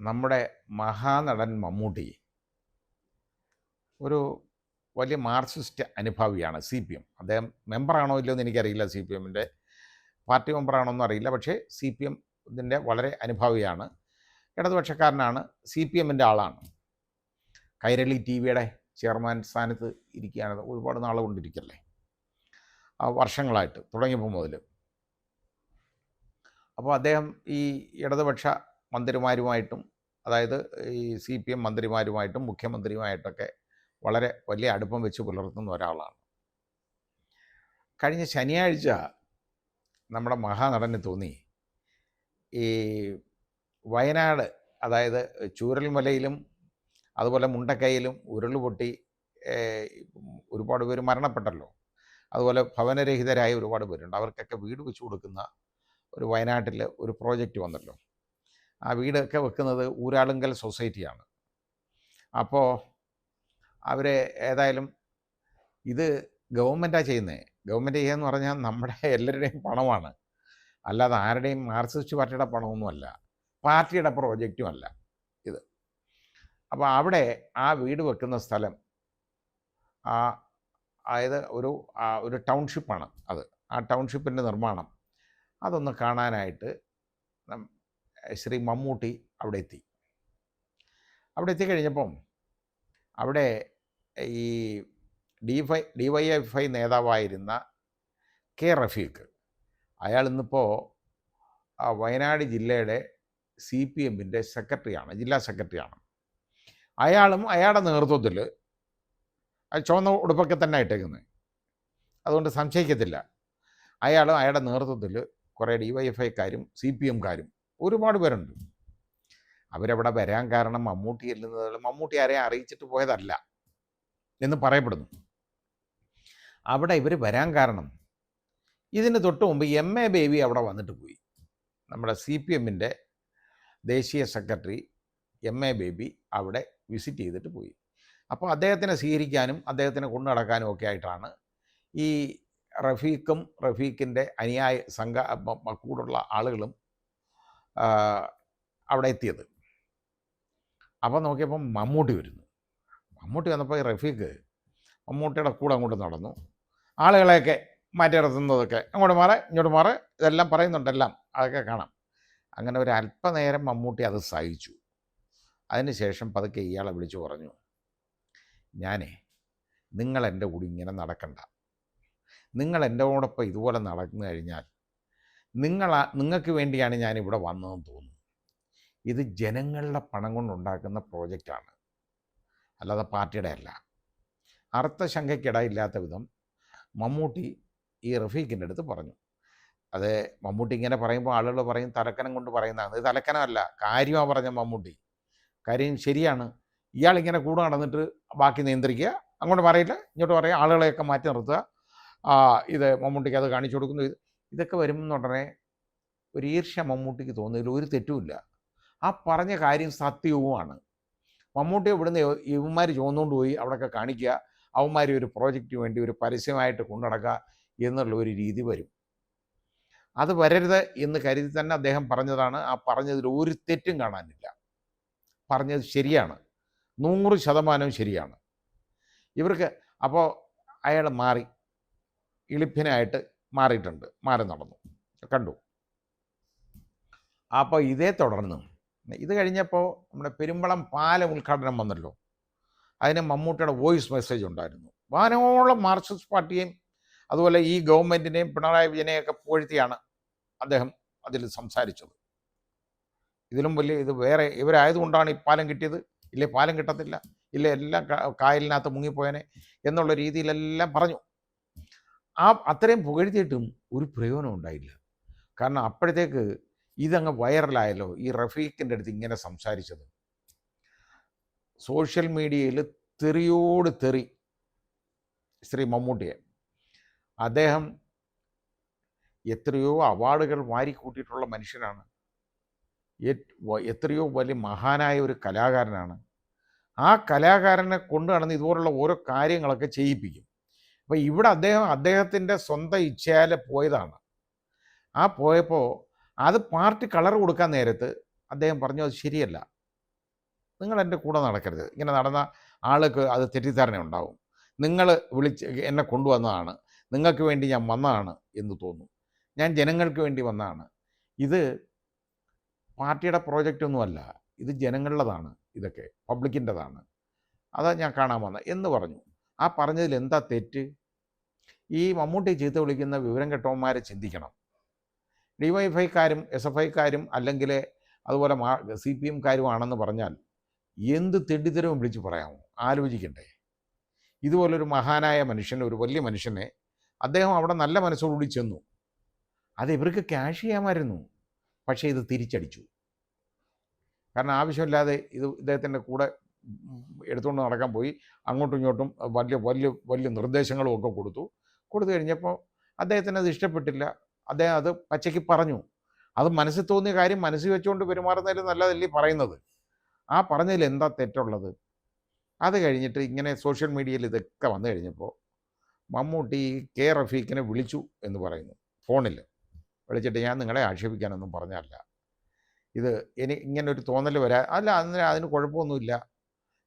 നമ്മുടെ മഹാനടൻ മമ്മൂട്ടി ഒരു വലിയ മാർക്സിസ്റ്റ് അനുഭാവിയാണ്. CPM അദ്ദേഹം മെമ്പറാണോ ഇല്ലയോ എന്ന് എനിക്കറിയില്ല. CPMൻ്റെ പാർട്ടി മെമ്പറാണോന്നും അറിയില്ല. പക്ഷേ CPM ഇതിൻ്റെ വളരെ അനുഭാവിയാണ്. ഇടതുപക്ഷക്കാരനാണ്. CPMൻ്റെ ആളാണ്. കൈരളി TV-യുടെ ചെയർമാൻ സ്ഥാനത്ത് ഇരിക്കുകയാണ്. ഒരുപാട് നാൾ കൊണ്ടിരിക്കല്ലേ, വർഷങ്ങളായിട്ട് തുടങ്ങിയപ്പോൾ മുതൽ. അപ്പോൾ അദ്ദേഹം ഈ ഇടതുപക്ഷ മന്ത്രിമാരുമായിട്ടും, അതായത് ഈ CPM മന്ത്രിമാരുമായിട്ടും മുഖ്യമന്ത്രിയുമായിട്ടൊക്കെ വളരെ വലിയ അടുപ്പം വെച്ച് പുലർത്തുന്ന ഒരാളാണ്. കഴിഞ്ഞ ശനിയാഴ്ച നമ്മുടെ മഹാനടന് തോന്നി ഈ വയനാട്, അതായത് ചൂരൽമലയിലും അതുപോലെ മുണ്ടക്കൈയിലും ഉരുളുപൊട്ടി ഒരുപാട് പേര് മരണപ്പെട്ടല്ലോ. അതുപോലെ ഭവനരഹിതരായ ഒരുപാട് പേരുണ്ട്. അവർക്കൊക്കെ വീട് വെച്ച് കൊടുക്കുന്ന ഒരു വയനാട്ടിൽ ഒരു പ്രോജക്റ്റ് വന്നല്ലോ. ആ വീടൊക്കെ വെക്കുന്നത് ഊരാളുങ്കൽ സൊസൈറ്റിയാണ്. അപ്പോൾ അവർ ഏതായാലും ഇത് ഗവൺമെൻറ്റാണ് ചെയ്യുന്നത്. ഗവൺമെൻറ് ചെയ്യുകയെന്ന് പറഞ്ഞാൽ നമ്മുടെ എല്ലാവരുടെയും പണമാണ്, അല്ലാതെ ആരുടെയും മാർക്സിസ്റ്റ് പാർട്ടിയുടെ പണമൊന്നുമല്ല, പാർട്ടിയുടെ പ്രോജക്റ്റുമല്ല ഇത്. അപ്പോൾ അവിടെ ആ വീട് വെക്കുന്ന സ്ഥലം അതായത് ഒരു ടൗൺഷിപ്പാണ് അത്. ആ ടൗൺഷിപ്പിൻ്റെ നിർമ്മാണം അതൊന്ന് കാണാനായിട്ട് ശ്രീ മമ്മൂട്ടി അവിടെ എത്തി. അവിടെ എത്തിക്കഴിഞ്ഞപ്പം അവിടെ ഈ DYFI നേതാവായിരുന്ന K. റഫീഖ്, അയാൾ ഇന്നിപ്പോൾ വയനാട് ജില്ലയുടെ CPMൻ്റെ സെക്രട്ടറിയാണ്, ജില്ലാ സെക്രട്ടറിയാണ്. അയാളും അയാളുടെ നേതൃത്വത്തിൽ, ചുവന്ന ഉടുപ്പൊക്കെ തന്നെ ഇട്ടേക്കുന്നത്, അതുകൊണ്ട് സംശയിക്കത്തില്ല, അയാളും അയാളുടെ നേതൃത്വത്തിൽ കുറേ DYFIക്കാരും CPMക്കാരും ഒരുപാട് പേരുണ്ട്. അവരവിടെ വരാൻ കാരണം മമ്മൂട്ടി ചെല്ലുന്നത്, മമ്മൂട്ടി ആരെയും അറിയിച്ചിട്ട് പോയതല്ല എന്ന് പറയപ്പെടുന്നു. അവിടെ ഇവർ വരാൻ കാരണം ഇതിന് തൊട്ട് മുമ്പ് MA ബേബി അവിടെ വന്നിട്ട് പോയി. നമ്മുടെ CPMൻ്റെ ദേശീയ സെക്രട്ടറി MA ബേബി അവിടെ വിസിറ്റ് ചെയ്തിട്ട് പോയി. അപ്പോൾ അദ്ദേഹത്തിനെ സ്വീകരിക്കാനും അദ്ദേഹത്തിനെ കൊണ്ടു നടക്കാനും ഒക്കെ ആയിട്ടാണ് ഈ റഫീഖിൻ്റെ അനുയായ കൂടുള്ള ആളുകളും അവിടെ എത്തിയത്. അപ്പോൾ നോക്കിയപ്പം മമ്മൂട്ടി വരുന്നു. മമ്മൂട്ടി വന്നപ്പോൾ ഈ റഫീഖ് മമ്മൂട്ടിയുടെ കൂടെ അങ്ങോട്ട് നടന്നു. ആളുകളെയൊക്കെ മാറ്റി നിർത്തുന്നതൊക്കെ അങ്ങോട്ട് മാറ് ഇങ്ങോട്ട് മാറ് ഇതെല്ലാം പറയുന്നുണ്ടെല്ലാം, അതൊക്കെ കാണാം. അങ്ങനെ ഒരു അല്പനേരം മമ്മൂട്ടി അത് സഹിച്ചു. അതിനുശേഷം പതുക്കെ ഇയാളെ വിളിച്ചു പറഞ്ഞു, നിങ്ങൾ എൻ്റെ കൂടി ഇങ്ങനെ നടക്കണ്ട, നിങ്ങൾ എൻ്റെ കൂടൊപ്പം ഇതുപോലെ നടന്നു കഴിഞ്ഞാൽ നിങ്ങൾക്ക് വേണ്ടിയാണ് ഞാനിവിടെ വന്നതെന്ന് തോന്നുന്നു. ഇത് ജനങ്ങളുടെ പണം കൊണ്ടുണ്ടാക്കുന്ന പ്രോജക്റ്റാണ്, അല്ലാതെ പാർട്ടിയുടെ അല്ല. അർത്ഥശങ്കയ്ക്കിടയില്ലാത്ത വിധം മമ്മൂട്ടി ഈ റഫീഖിൻ്റെ അടുത്ത് പറഞ്ഞു. അത് മമ്മൂട്ടി ഇങ്ങനെ പറയുമ്പോൾ ആളുകൾ പറയും തലക്കനം കൊണ്ട് പറയുന്നതാണ്. ഇത് തലക്കനമല്ല, കാര്യമാണ് പറഞ്ഞ മമ്മൂട്ടി. കാര്യം ശരിയാണ്. ഇയാളിങ്ങനെ കൂടെ നടന്നിട്ട് ബാക്കി നിയന്ത്രിക്കുക, അങ്ങോട്ട് പറയില്ല ഇങ്ങോട്ട് പറയുക, ആളുകളെയൊക്കെ മാറ്റി നിർത്തുക, ഇത് മമ്മൂട്ടിക്ക് അത് കാണിച്ചു കൊടുക്കുന്നു. ഇതൊക്കെ വരുമ്പോൾ ഉടനെ ഒരു ഈർഷ്യ മമ്മൂട്ടിക്ക് തോന്നുന്നതിൽ ഒരു തെറ്റുമില്ല. ആ പറഞ്ഞ കാര്യം സത്യവുമാണ്. മമ്മൂട്ടി ഇവിടുന്ന് ഇവന്മാർ ചോന്നുകൊണ്ട് പോയി അവിടെയൊക്കെ കാണിക്കുക, അവന്മാർ ഒരു പ്രോജക്റ്റിന് വേണ്ടി ഒരു പരസ്യമായിട്ട് കൊണ്ടുനടക്കുക എന്നുള്ള ഒരു രീതി വരും. അത് വരരുത് എന്ന് കരുതി തന്നെ അദ്ദേഹം പറഞ്ഞതാണ്. ആ പറഞ്ഞതിൽ ഒരു തെറ്റും കാണാനില്ല. പറഞ്ഞത് ശരിയാണ്, 100% ശരിയാണ്. ഇവർക്ക് അപ്പോൾ അയാൾ മാറി, ഇളിപ്പിനായിട്ട് മാറിയിട്ടുണ്ട്, മാറി നടന്നു കണ്ടു. അപ്പോൾ ഇതേ തുടർന്ന് ഇത് കഴിഞ്ഞപ്പോൾ നമ്മുടെ പെരുമ്പളം പാലം ഉദ്ഘാടനം വന്നല്ലോ. അതിന് മമ്മൂട്ടിയുടെ വോയിസ് മെസ്സേജ് ഉണ്ടായിരുന്നു. വാനോളം മാർക്സിസ്റ്റ് പാർട്ടിയെയും അതുപോലെ ഈ ഗവൺമെൻറ്റിനെയും പിണറായി വിജയനെയൊക്കെ പുകഴ്ത്തിയാണ് അദ്ദേഹം അതിൽ സംസാരിച്ചത്. ഇതിലും വലിയ ഇത് വേറെ ഇവരായതുകൊണ്ടാണ് ഈ പാലം കിട്ടിയത്, ഇല്ലേ പാലം കിട്ടത്തില്ല, ഇല്ലേ എല്ലാം കായലിനകത്ത് മുങ്ങിപ്പോയനെ എന്നുള്ള രീതിയിലെല്ലാം പറഞ്ഞു. അത്രയും പുകഴ്ത്തിയിട്ടും ഒരു പ്രയോജനം ഉണ്ടായില്ല. കാരണം അപ്പോഴത്തേക്ക് ഇതങ്ങ് വൈറലായല്ലോ, ഈ റഫീഖിൻ്റെ അടുത്ത് ഇങ്ങനെ സംസാരിച്ചത്. സോഷ്യൽ മീഡിയയിൽ തെറിയോട് തെറി ശ്രീ മമ്മൂട്ടിയെ. അദ്ദേഹം എത്രയോ അവാർഡുകൾ വാരിക്കൂട്ടിയിട്ടുള്ള മനുഷ്യനാണ്, എത്രയോ വലിയ മഹാനായ ഒരു കലാകാരനാണ്. ആ കലാകാരനെ കൊണ്ടു നടന്ന് ഇതുപോലുള്ള ഓരോ കാര്യങ്ങളൊക്കെ ചെയ്യിപ്പിക്കും. അപ്പോൾ ഇവിടെ അദ്ദേഹത്തിൻ്റെ സ്വന്തം ഇച്ഛയാൽ പോയതാണ്. ആ പോയപ്പോൾ അത് പാർട്ടി കളർ കൊടുക്കാൻ നേരത്ത് അദ്ദേഹം പറഞ്ഞു അത് ശരിയല്ല, നിങ്ങൾ എൻ്റെ കൂടെ നടക്കരുത്. ഇങ്ങനെ നടന്ന ആൾക്ക് അത് തെറ്റിദ്ധാരണ ഉണ്ടാവും. നിങ്ങൾ വിളിച്ച് എന്നെ കൊണ്ടുവന്നതാണ്, നിങ്ങൾക്ക് വേണ്ടി ഞാൻ വന്നതാണ് എന്ന് തോന്നും. ഞാൻ ജനങ്ങൾക്ക് വേണ്ടി വന്നതാണ്. ഇത് പാർട്ടിയുടെ പ്രോജക്റ്റൊന്നുമല്ല, ഇത് ജനങ്ങളുടേതാണ്, ഇതൊക്കെ പബ്ലിക്കിൻ്റെതാണ്, അതാ ഞാൻ കാണാൻ വന്നത് എന്ന് പറഞ്ഞു. ആ പറഞ്ഞതിൽ എന്താ തെറ്റ്? ഈ മമ്മൂട്ടി ചീത്ത വിളിക്കുന്ന വിവരം കെട്ടവന്മാരെ ചിന്തിക്കണം. ഡിവൈഎഫ്ഐക്കാരും SFIക്കാരും അല്ലെങ്കിൽ അതുപോലെ CPMകാരുമാണെന്ന് പറഞ്ഞാൽ എന്ത് തെണ്ടിത്തരവും വിളിച്ച് പറയാമോ? ആലോചിക്കണ്ടേ? ഇതുപോലൊരു മഹാനായ മനുഷ്യൻ, ഒരു വലിയ മനുഷ്യനെ അദ്ദേഹം അവിടെ നല്ല മനസ്സോടുകൂടി ചെന്നു. അത് ഇവർക്ക് ക്യാഷ് ചെയ്യാമായിരുന്നു. പക്ഷേ ഇത് തിരിച്ചടിച്ചു. കാരണം ആവശ്യമില്ലാതെ ഇദ്ദേഹത്തിൻ്റെ കൂടെ എടുത്തുകൊണ്ട് നടക്കാൻ പോയി. അങ്ങോട്ടും ഇങ്ങോട്ടും വലിയ വലിയ വലിയ നിർദ്ദേശങ്ങളും ഒക്കെ കൊടുത്തു കഴിഞ്ഞപ്പോൾ അദ്ദേഹത്തിന് അത് ഇഷ്ടപ്പെട്ടില്ല. അദ്ദേഹം അത് പച്ചയ്ക്ക് പറഞ്ഞു. അത് മനസ്സിൽ തോന്നിയ കാര്യം മനസ്സിൽ വെച്ചുകൊണ്ട് പെരുമാറുന്നതിൽ നല്ലതല്ലേ പറയുന്നത്. ആ പറഞ്ഞതിൽ എന്താ തെറ്റുള്ളത്? അത് കഴിഞ്ഞിട്ട് ഇങ്ങനെ സോഷ്യൽ മീഡിയയിൽ ഇതൊക്കെ വന്നു കഴിഞ്ഞപ്പോൾ മമ്മൂട്ടി റഫീഖിനെ വിളിച്ചു എന്ന് പറയുന്നു. ഫോണിൽ വിളിച്ചിട്ട് ഞാൻ നിങ്ങളെ ആക്ഷേപിക്കാനൊന്നും പറഞ്ഞല്ല, ഇത് ഇങ്ങനൊരു തോന്നൽ അല്ല അതിന് കുഴപ്പമൊന്നുമില്ല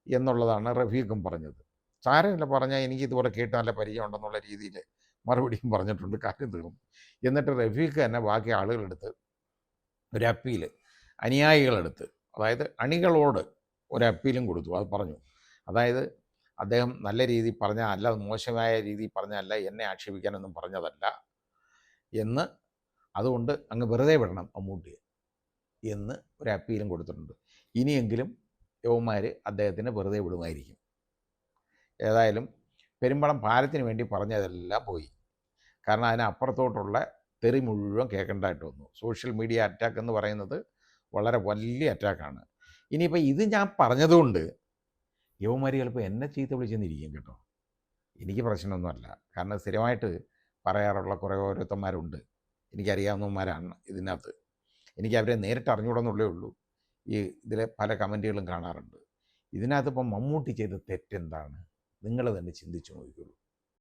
എന്നുള്ളതാണ് റഫീഖും പറഞ്ഞത്. സാരമില്ല പറഞ്ഞാൽ എനിക്ക് ഇതുപോലെ കേട്ട് നല്ല പരിചയമുണ്ടെന്നുള്ള രീതിയിൽ മറുപടിയും പറഞ്ഞിട്ടുണ്ട്. കാര്യം തീർന്നു. എന്നിട്ട് റഫീഖ് തന്നെ ബാക്കി ആളുകളെടുത്ത് ഒരു അപ്പീൽ, അനുയായികളെടുത്ത്, അതായത് അണികളോട് ഒരു അപ്പീലും കൊടുത്തു. അത് പറഞ്ഞു, അതായത് അദ്ദേഹം നല്ല രീതിയിൽ പറഞ്ഞാൽ അല്ല, മോശമായ രീതിയിൽ പറഞ്ഞല്ല, എന്നെ ആക്ഷേപിക്കാനൊന്നും പറഞ്ഞതല്ല എന്ന്, അതുകൊണ്ട് അങ്ങ് വെറുതെ വിടണം മമ്മൂട്ടിയെ എന്ന് ഒരു അപ്പീലും കൊടുത്തിട്ടുണ്ട്. ഇനിയെങ്കിലും യവന്മാർ അദ്ദേഹത്തിന് വെറുതെ വിടുമായിരിക്കും. ഏതായാലും പെരുമ്പളം പാലത്തിന് വേണ്ടി പറഞ്ഞതെല്ലാം പോയി. കാരണം അതിനപ്പുറത്തോട്ടുള്ള തെറി മുഴുവൻ കേൾക്കേണ്ടതായിട്ട് വന്നു. സോഷ്യൽ മീഡിയ അറ്റാക്ക് എന്ന് പറയുന്നത് വളരെ വലിയ അറ്റാക്കാണ്. ഇനിയിപ്പോൾ ഇത് ഞാൻ പറഞ്ഞതുകൊണ്ട് യവന്മാർ ചിലപ്പോൾ എന്നെ ചീത്ത വിളിച്ചെന്നിരിക്കും കേട്ടോ. എനിക്ക് പ്രശ്നമൊന്നുമല്ല. കാരണം സ്ഥിരമായിട്ട് പറയാറുള്ള കുറേ ഓരോരുത്തന്മാരുണ്ട്, എനിക്കറിയാവുന്നവന്മാരാണ് ഇതിനകത്ത്. എനിക്ക് അവരെ നേരിട്ട് അറിഞ്ഞുകൂടെന്നുള്ളേ ഉള്ളൂ. ഇതിലെ പല കമൻറ്റുകളും കാണാറുണ്ട്. ഇതിനകത്ത് ഇപ്പം മമ്മൂട്ടി ചെയ്ത തെറ്റെന്താണ്? നിങ്ങൾ തന്നെ ചിന്തിച്ചു നോക്കിക്കോളൂ.